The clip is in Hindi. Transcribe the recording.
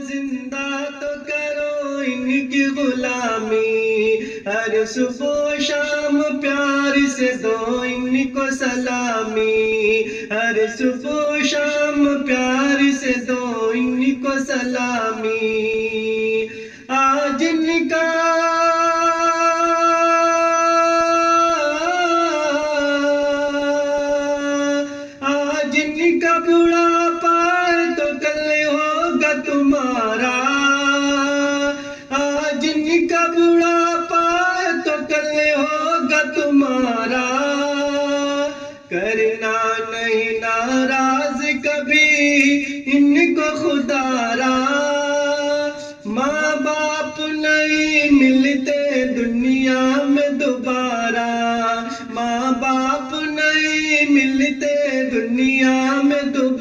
जिंदा तो करो इनकी गुलामी, हर सुबह शाम प्यार से दो इनको सलामी, हर सुबह शाम प्यार से दो इनको सलामी। आज इनका आज इनका बुढ़ापा है तो कल होगा तुम्हारा, आज इनका बुढ़ापा है तो कल होगा तुम्हारा। करना नहीं नाराज कभी इनको खुदारा, माँ बाप नहीं मिलते दुनिया में दोबारा, माँ बाप नहीं मिलते दुनिया में दोबारा।